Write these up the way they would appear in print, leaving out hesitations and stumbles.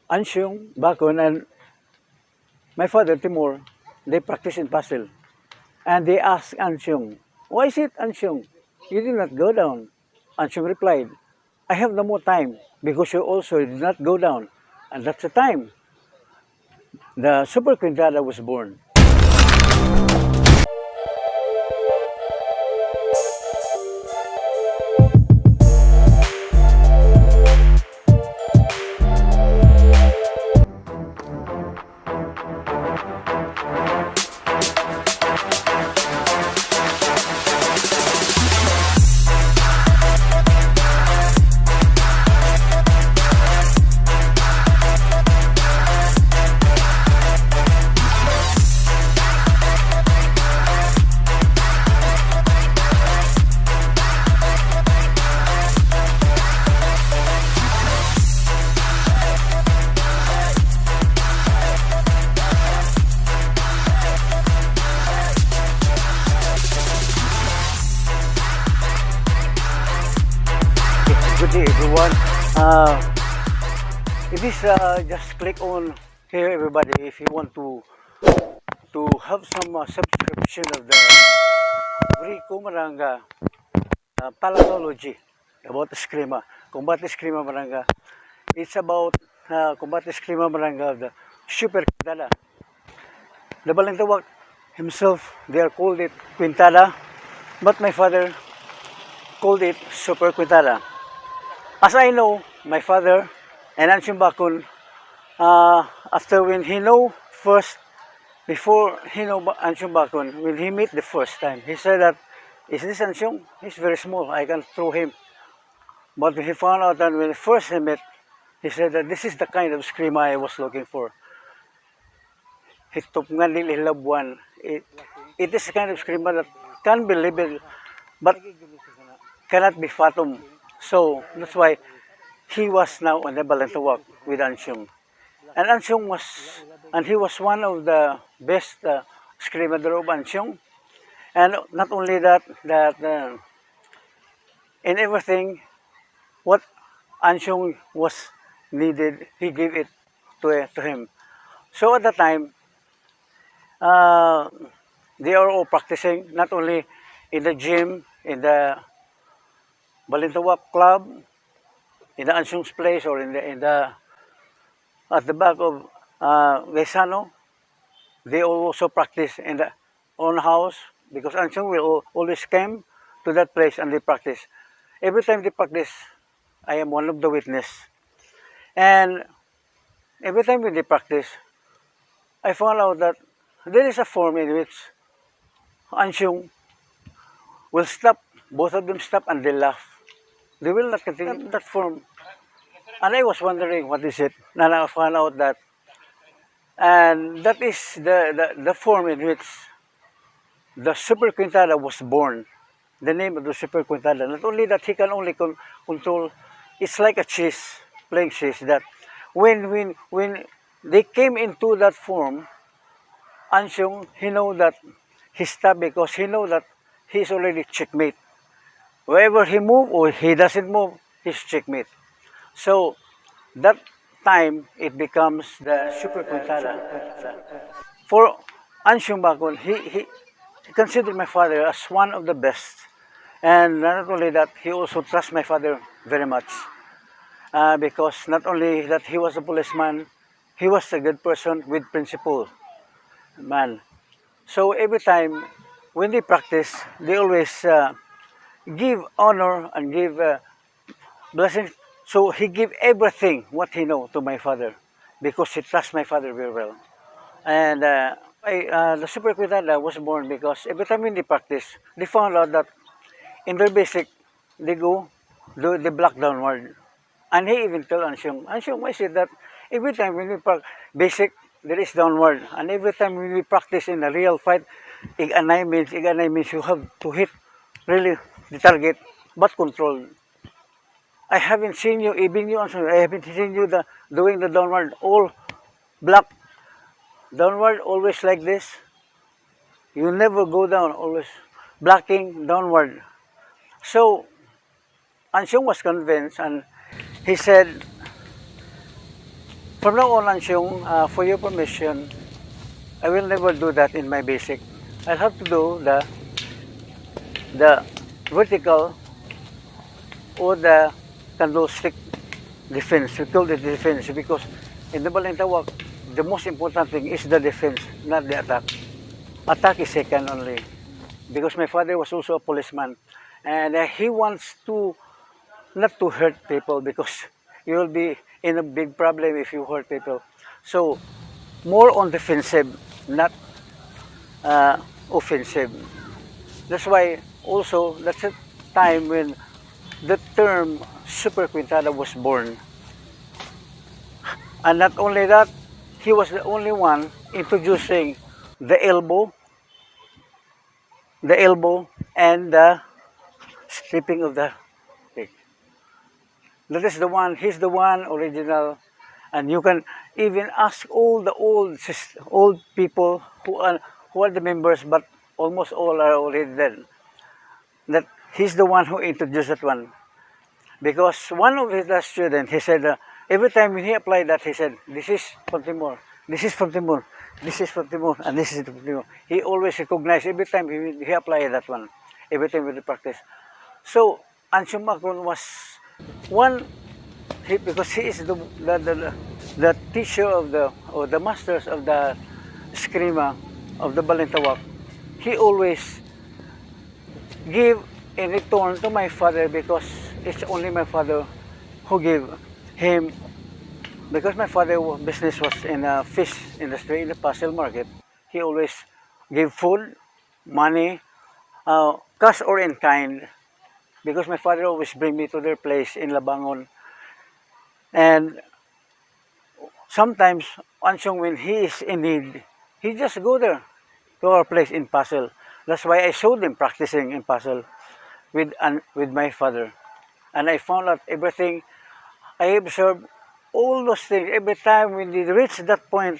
Anciong, Bakun, and my father, Timor, they practice in puzzle. And they asked Anciong, why is it, Anciong? You did not go down. Anciong replied, I have no more time because you also did not go down. And that's the time the Super Cuentada was born. Good day, everyone. It is just click on here, everybody, if you want to have some subscription of the Rico Maranga palatology about Eskrima, combat Eskrima Maranga. It's about combat Eskrima Maranga of the Super Cuentada. The Balintawak himself, they are called it Cuentada, but my father called it Super Cuentada. As I know, my father and Anciong Bakun, after when he know first, before he know Anciong Bakun, when he meet the first time, he said that, is this Anciong? He's very small, I can throw him. But when he found out that when first he met, he said that this is the kind of Eskrima I was looking for. Hitop nga nililabuan. It is a kind of Eskrima that can be lived, but cannot be fathomed. So that's why he was now on the Balintawak with Anciong. And Anciong was, and he was one of the best scrimador of Anciong. And not only that, in everything, what Anciong was needed, he gave it to him. So at the time, they are all practicing, not only in the gym, in the Balintawak Club, in the Anciong's place, or in the at the back of Vesano. They also practice in their own house because Anciong will always come to that place and they practice. Every time they practice, I am one of the witness. And every time when they practice, I found out that there is a form in which Anciong will stop, both of them stop and they laugh. They will not continue that form. And I was wondering, what is it? And I found out that, and that is the form in which the Super Cuentada was born. The name of the Super Cuentada. Not only that, he can only control, it's like a chess, playing chess, that when they came into that form, Anciong, he know that he stopped because he know that he's already checkmate. Wherever he move or he doesn't move, he's checkmate. So that time it becomes the Super Cuentada. For Anciong Bakun, he considered my father as one of the best. And not only that, he also trusts my father very much. Because not only that he was a policeman, he was a good person with principle. Man. So every time when they practice, they always give honor and give blessings. So he gave everything what he know to my father because he trusts my father very well. And the Super Cuentada was born because every time when they practice, they found out that in their basic, they go, they block downward. And he even told Anciong, why is it that every time when we practice basic, there is downward. And every time when we practice in a real fight, iganay means you have to hit really the target, but controlled. I haven't seen you, even you, I haven't seen you doing the downward, all block, downward, always like this. You never go down, always blocking downward. So, Anciong was convinced and he said, From now on, Anciong, for your permission, I will never do that in my basic. I'll have to do the vertical or the candlestick defense. We call it defense because in the Balintawak, the most important thing is the defense, not the attack. Attack is second only. Because my father was also a policeman, and he wants to not to hurt people because you will be in a big problem if you hurt people. So more on defensive, not offensive. That's why also that's a time when the term Super Cuentada was born. And not only that, he was the only one introducing the elbow, and the stripping of the pig. That is the one, he's the one original, and you can even ask all the old people who are the members, but almost all are already dead. That he's the one who introduced that one. Because one of his last students, he said, every time when he applied that, he said, this is from Timor, this is from Timor, this is from Timor, and this is from Timor. He always recognized every time he applied that one, every time with the practice. So, Anciong was one, because he is the teacher of or the masters of the Eskrima of the Balintawak. He always give in return to my father because it's only my father who gave him, because my father's business was in a fish industry, in the parcel market. He always gave food, money, cash or in kind, because my father always bring me to their place in Labangon. And sometimes, Anciong, when he is in need, he just go there to our place in Pasel. That's why I showed him practicing in Pasel with my father. And I found out everything. I observed all those things. Every time when they reach that point,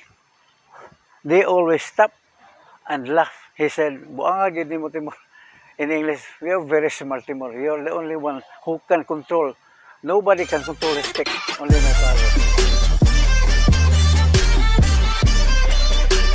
they always stop and laugh. He said, "Buanga gid nimo, Timor." In English, we are very smart, Timor. You are the only one who can control. Nobody can control his stick, only my father.